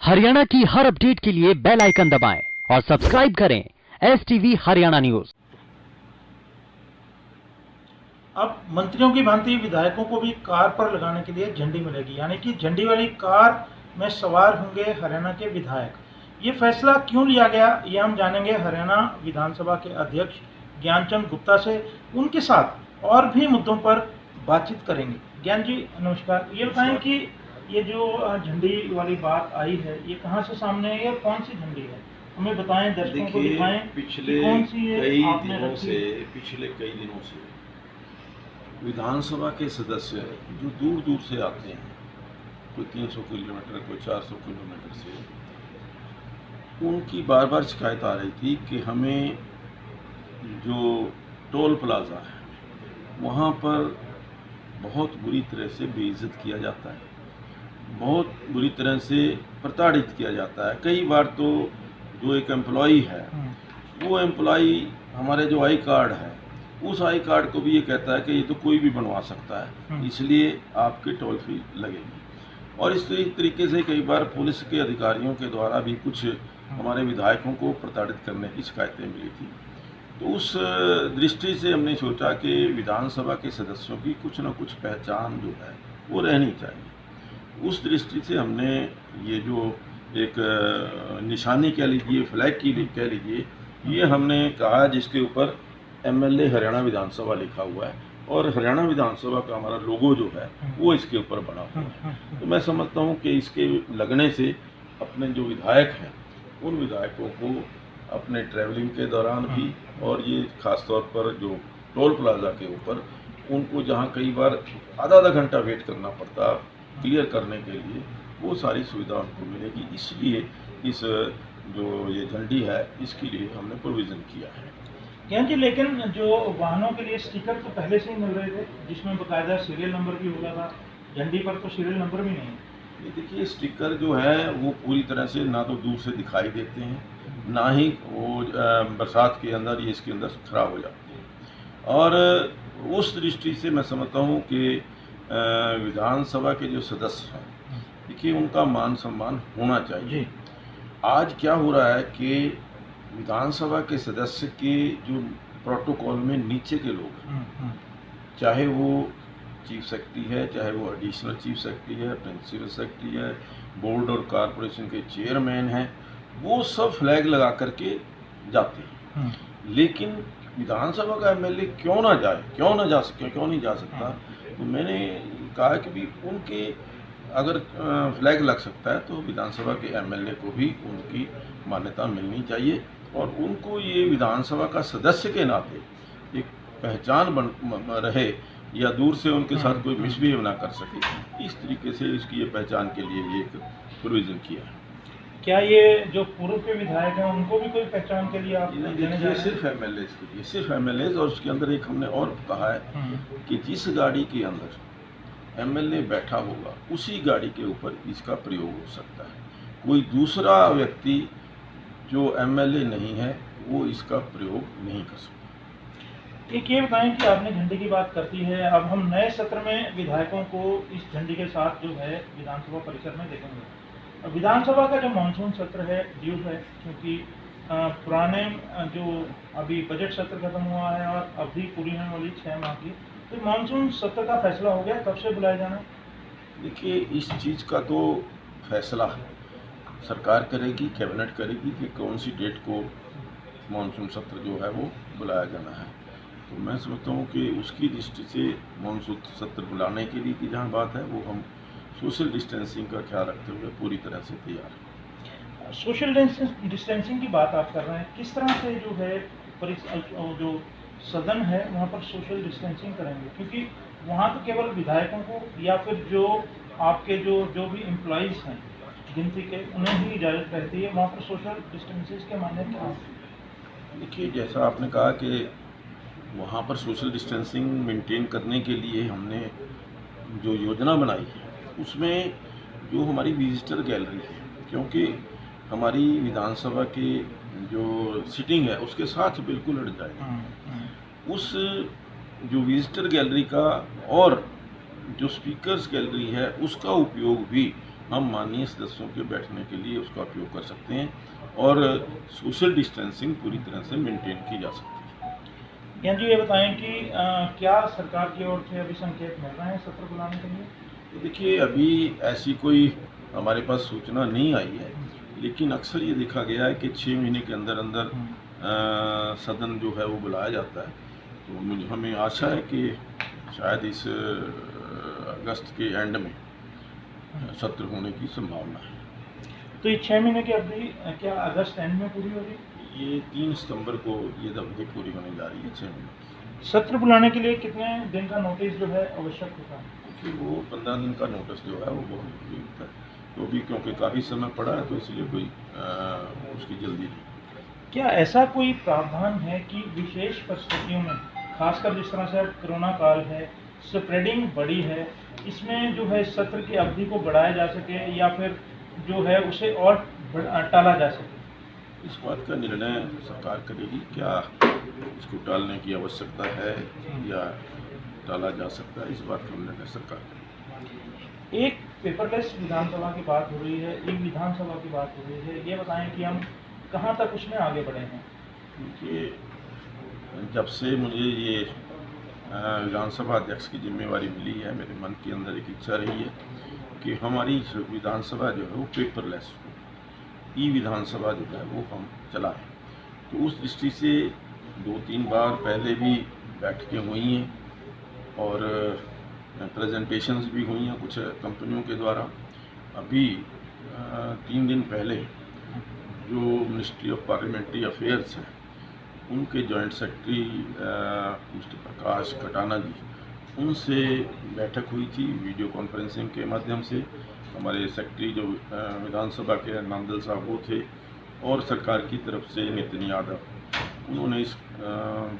हरियाणा की हर अपडेट के लिए बेल आइकन दबाएं और सब्सक्राइब करें STV हरियाणा न्यूज। अब मंत्रियों की भांति विधायकों को भी कार पर लगाने के लिए झंडी मिलेगी, यानी कि झंडी वाली कार में सवार होंगे हरियाणा के विधायक। ये फैसला क्यों लिया गया, ये हम जानेंगे हरियाणा विधानसभा के अध्यक्ष ज्ञानचंद गुप्ता से। उनके साथ और भी मुद्दों पर बातचीत करेंगे। ज्ञान जी नमस्कार। ये बताएं कि ये जो झंडी वाली बात आई है, ये कहाँ से सामने आई है, कौन सी झंडी है, हमें बताएं, दर्शकों को दिखाएं। पिछले कई दिनों से विधानसभा के सदस्य जो दूर दूर से आते हैं, कोई 300 किलोमीटर, कोई 400 किलोमीटर से, उनकी बार बार शिकायत आ रही थी कि हमें जो टोल प्लाजा है वहाँ पर बहुत बुरी तरह से बेइज्जत किया जाता है, बहुत बुरी तरह से प्रताड़ित किया जाता है। कई बार तो जो एक एम्प्लॉई है, वो एम्प्लॉई हमारे जो आई कार्ड है, उस आई कार्ड को भी ये कहता है कि ये तो कोई भी बनवा सकता है, इसलिए आपके टोल फी लगेगी। और इस तरीके से कई बार पुलिस के अधिकारियों के द्वारा भी कुछ हमारे विधायकों को प्रताड़ित करने की शिकायतें मिली थी। तो उस दृष्टि से हमने सोचा कि विधानसभा के सदस्यों की कुछ न कुछ पहचान जो है वो रहनी चाहिए। उस दृष्टि से हमने ये जो एक निशानी कह लीजिए, फ्लैग की कह लीजिए, ये हमने कहा जिसके ऊपर MLA हरियाणा विधानसभा लिखा हुआ है और हरियाणा विधानसभा का हमारा लोगो जो है वो इसके ऊपर बना हुआ है। तो मैं समझता हूँ कि इसके लगने से अपने जो विधायक हैं, उन विधायकों को अपने ट्रैवलिंग के दौरान भी, और ये खास तौर पर जो टोल प्लाजा के ऊपर, उनको जहाँ कई बार आधा घंटा वेट करना पड़ता क्लियर करने के लिए, वो सारी सुविधा उनको मिलेगी। इसलिए इस जो ये झंडी है, इसके लिए हमने प्रोविज़न किया है। ज्ञान जी, लेकिन जो वाहनों के लिए स्टिकर तो पहले से ही मिल रहे थे, जिसमें बाकायदा सीरियल नंबर भी होता था। झंडी पर तो सीरियल नंबर भी नहीं है। देखिए, स्टिकर जो है वो पूरी तरह से ना तो दूर से दिखाई देते हैं, ना ही वो बरसात के अंदर ये इसके अंदर खराब हो जाते हैं। और उस दृष्टि से मैं समझता हूँ कि विधानसभा के जो सदस्य हैं, देखिए उनका मान सम्मान होना चाहिए। आज क्या हो रहा है कि विधानसभा के सदस्य के जो प्रोटोकॉल में नीचे के लोग हैं, चाहे वो चीफ सेक्रेटरी है, चाहे वो एडिशनल चीफ सेक्रेटरी है, प्रिंसिपल सेक्रेटरी है, बोर्ड और कॉरपोरेशन के चेयरमैन हैं, वो सब फ्लैग लगा करके जाते हैं। लेकिन विधानसभा का MLA क्यों नहीं जा सकता? तो मैंने कहा कि भी उनके अगर फ्लैग लग सकता है तो विधानसभा के MLA को भी उनकी मान्यता मिलनी चाहिए, और उनको ये विधानसभा का सदस्य के नाते एक पहचान रहे, या दूर से उनके साथ कोई मिसबिहेव ना कर सके। इस तरीके से इसकी ये पहचान के लिए ये एक प्रोविज़न किया है। क्या ये जो पूर्व के विधायक हैं, उनको भी कोई पहचान के लिए आप देने जा रहे हैं? सिर्फ MLA के लिए, सिर्फ MLA। और उसके अंदर एक हमने और कहा है कि जिस गाड़ी के अंदर MLA बैठा होगा, उसी गाड़ी के ऊपर इसका प्रयोग हो सकता है। कोई दूसरा व्यक्ति जो MLA नहीं है, वो इसका प्रयोग नहीं कर सकता। एक ये बताएं कि आपने झंडी की बात करती है, अब हम नए सत्र में विधायकों को इस झंडी के साथ जो है विधानसभा परिसर में देखेंगे। विधानसभा का जो मानसून सत्र है ड्यू है, क्योंकि पुराने जो अभी बजट सत्र खत्म हुआ है और अवधि पूरी होने वाली 6 माह की, तो मानसून सत्र का फैसला हो गया, कब से बुलाया जाना? देखिए, इस चीज़ का तो फैसला सरकार करेगी, कैबिनेट करेगी कि कौन सी डेट को मानसून सत्र जो है वो बुलाया जाना है। तो मैं समझता हूँ कि उसकी दृष्टि से मानसून सत्र बुलाने के लिए की जहाँ बात है, वो हम सोशल डिस्टेंसिंग का ख्याल रखते हुए पूरी तरह से तैयार हैं। सोशल डिस्टेंसिंग की बात आप कर रहे हैं, किस तरह से जो है जो सदन है वहाँ पर सोशल डिस्टेंसिंग करेंगे? क्योंकि वहाँ तो केवल विधायकों को या फिर जो आपके जो भी एम्प्लॉइज़ हैं गिनती के, उन्हें ही इजाज़त रहती है, वहाँ पर सोशल डिस्टेंसेस के माने क्या? देखिए, जैसा आपने कहा कि वहाँ पर सोशल डिस्टेंसिंग मेंटेन करने के लिए हमने जो योजना बनाई है, उसमें जो हमारी विजिटर गैलरी है, क्योंकि हमारी विधानसभा की जो सीटिंग है उसके साथ बिल्कुल हट जाएगी, उस जो विजिटर गैलरी का और जो स्पीकर्स गैलरी है उसका उपयोग भी हम माननीय सदस्यों के बैठने के लिए उसका उपयोग कर सकते हैं और सोशल डिस्टेंसिंग पूरी तरह से मेंटेन की जा सकती है। ज्ञान जी, ये बताएं कि क्या सरकार की ओर से अभी संकेत मिल रहे हैं सत्र बुलाने के लिए? तो देखिए, अभी ऐसी कोई हमारे पास सूचना नहीं आई है, लेकिन अक्सर ये देखा गया है कि 6 महीने के अंदर अंदर सदन जो है वो बुलाया जाता है। तो मुझे हमें आशा है कि शायद इस अगस्त के एंड में सत्र होने की संभावना है। तो ये 6 महीने की अवधि क्या अगस्त एंड में पूरी होगी? ये 3 सितंबर को ये अवधि पूरी होने जा रही है, 6 महीने। सत्र बुलाने के लिए कितने दिन का नोटिस जो है आवश्यक होता है? क्योंकि वो 15 दिन का नोटिस जो है वो बहुत जरूरी होता है, तो भी क्योंकि काफ़ी समय पड़ा है तो इसलिए कोई उसकी जल्दी नहीं। क्या ऐसा कोई प्रावधान है कि विशेष परिस्थितियों में, खासकर जिस तरह से अब कोरोना काल है, स्प्रेडिंग बड़ी है, इसमें जो है सत्र की अवधि को बढ़ाया जा सके या फिर जो है उसे और टाला जा सके? इस बात का निर्णय सरकार करेगी, क्या इसको टालने की आवश्यकता है या टाला जा सकता है, इस बात का निर्णय सरकार करेगी। एक पेपरलेस विधानसभा की बात हो रही है, एक विधानसभा की बात हो रही है, ये बताएं कि हम कहाँ तक उसमें आगे बढ़े हैं? क्योंकि जब से मुझे ये विधानसभा अध्यक्ष की जिम्मेवारी मिली है, मेरे मन के अंदर एक इच्छा रही है कि हमारी विधानसभा जो है वो पेपरलेस हो, ई विधानसभा जो है वो हम चलाएं। तो उस दृष्टि से 2-3 बार पहले भी बैठकें हुई हैं और प्रेजेंटेशंस भी हुई हैं कुछ कंपनियों के द्वारा। अभी 3 दिन पहले जो मिनिस्ट्री ऑफ पार्लियामेंट्री अफेयर्स हैं, उनके जॉइंट सेक्रेटरी मिस्टर प्रकाश कटाना जी, उनसे बैठक हुई थी वीडियो कॉन्फ्रेंसिंग के माध्यम से। हमारे सेक्रेटरी जो विधानसभा के नांदल साहब वो थे और सरकार की तरफ से नितिन यादव, उन्होंने इस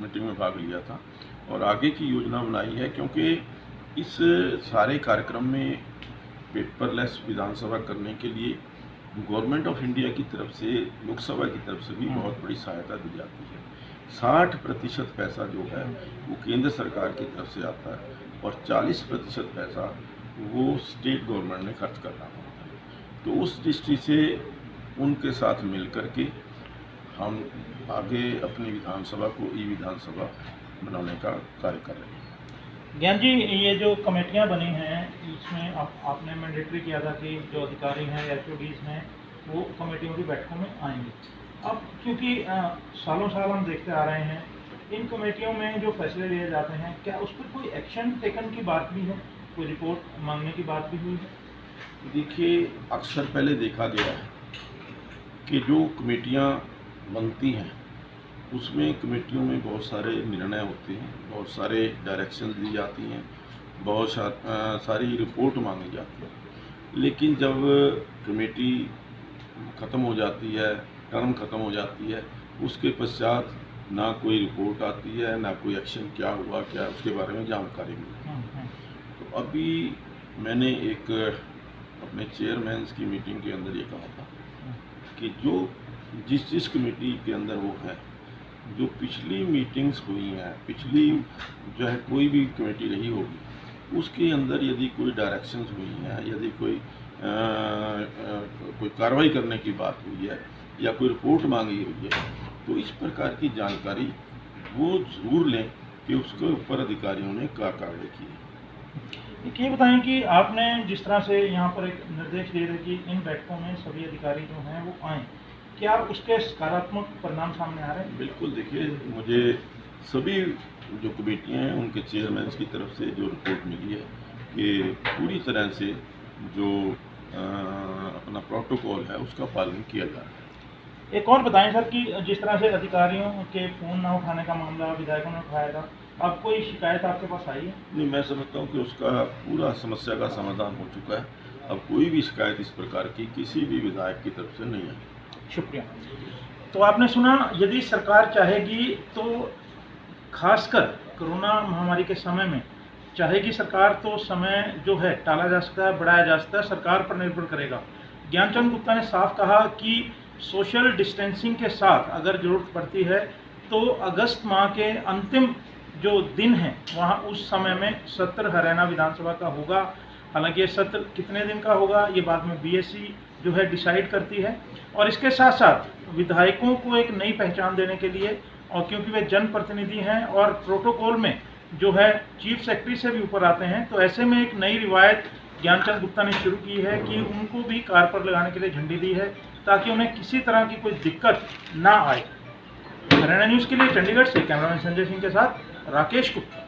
मीटिंग में भाग लिया था और आगे की योजना बनाई है, क्योंकि इस सारे कार्यक्रम में पेपरलेस विधानसभा करने के लिए गवर्नमेंट ऑफ इंडिया की तरफ से, लोकसभा की तरफ से भी बहुत बड़ी सहायता दी जाती है। 60% पैसा जो है वो केंद्र सरकार की तरफ से आता है और 40% पैसा वो स्टेट गवर्नमेंट ने खर्च करना होता है। तो उस दृष्टि से उनके साथ मिल कर के हम आगे अपनी विधानसभा को ई विधानसभा बनाने का कार्य कर रहे हैं। ज्ञान जी, ये जो कमेटियां बनी हैं, इसमें आपने मैंडेटरी किया था कि जो अधिकारी हैं, एचओडीज हैं, वो कमेटियों की बैठकों में आएंगे। अब क्योंकि सालों साल हम देखते आ रहे हैं, इन कमेटियों में जो फैसले लिए जाते हैं, क्या उस पर कोई एक्शन टेकन की बात भी है, कोई रिपोर्ट मांगने की बात भी हुई है? देखिए, अक्सर पहले देखा गया है कि जो कमेटियां बनती हैं उसमें कमेटियों में बहुत सारे निर्णय होते हैं, बहुत सारे डायरेक्शन दी जाती हैं, बहुत सारी रिपोर्ट मांगी जाती है, लेकिन जब कमेटी ख़त्म हो जाती है, टर्म ख़त्म हो जाती है, उसके पश्चात ना कोई रिपोर्ट आती है, ना कोई एक्शन क्या हुआ, क्या उसके बारे में जानकारी मिलती है। तो अभी मैंने एक अपने चेयरमैन्स की मीटिंग के अंदर ये कहा था कि जो जिस कमेटी के अंदर वो है, जो पिछली मीटिंग्स हुई हैं, पिछली जो है कोई भी कमेटी रही होगी, उसके अंदर यदि कोई डायरेक्शंस हुई हैं, यदि कोई कार्रवाई करने की बात हुई है या कोई रिपोर्ट मांगी हुई है, तो इस प्रकार की जानकारी वो ज़रूर लें कि उसके ऊपर अधिकारियों ने क्या कार्रवाई की है। ये बताएं कि आपने जिस तरह से यहाँ पर एक निर्देश दिए थे कि इन बैठकों में सभी अधिकारी जो हैं वो आएँ, क्या उसके सकारात्मक परिणाम सामने आ रहे हैं? बिल्कुल, देखिए, मुझे सभी जो कमेटियाँ हैं उनके चेयरमैन की तरफ से जो रिपोर्ट मिली है कि पूरी तरह से जो अपना प्रोटोकॉल है उसका पालन किया जा रहा है। एक और बताएं सर कि जिस तरह से अधिकारियों के फ़ोन ना उठाने का मामला विधायकों ने उठाया था, अब कोई शिकायत आपके पास आई है? नहीं, मैं समझता हूँ कि उसका पूरा समस्या का समाधान हो चुका है। अब कोई भी शिकायत इस प्रकार की किसी भी विधायक की तरफ से नहीं आई। शुक्रिया। तो आपने सुना, यदि सरकार चाहेगी तो खासकर कोरोना महामारी के समय में चाहेगी सरकार तो समय जो है टाला जा सकता है, बढ़ाया जा सकता है, सरकार पर निर्भर करेगा। ज्ञानचंद गुप्ता ने साफ कहा कि सोशल डिस्टेंसिंग के साथ अगर ज़रूरत पड़ती है तो अगस्त माह के अंतिम जो दिन है वहाँ उस समय में सत्र हरियाणा विधानसभा का होगा हालांकि ये सत्र कितने दिन का होगा ये बाद में बीएससी जो है डिसाइड करती है। और इसके साथ साथ विधायकों को एक नई पहचान देने के लिए, और क्योंकि वे जनप्रतिनिधि हैं और प्रोटोकॉल में जो है चीफ सेक्रेटरी से भी ऊपर आते हैं, तो ऐसे में एक नई रिवायत ज्ञानचंद गुप्ता ने शुरू की है कि उनको भी कार पर लगाने के लिए झंडी दी है, ताकि उन्हें किसी तरह की कोई दिक्कत ना आए। हरियाणा न्यूज़ के लिए चंडीगढ़ से कैमरामैन संजय सिंह के साथ राकेश गुप्ता।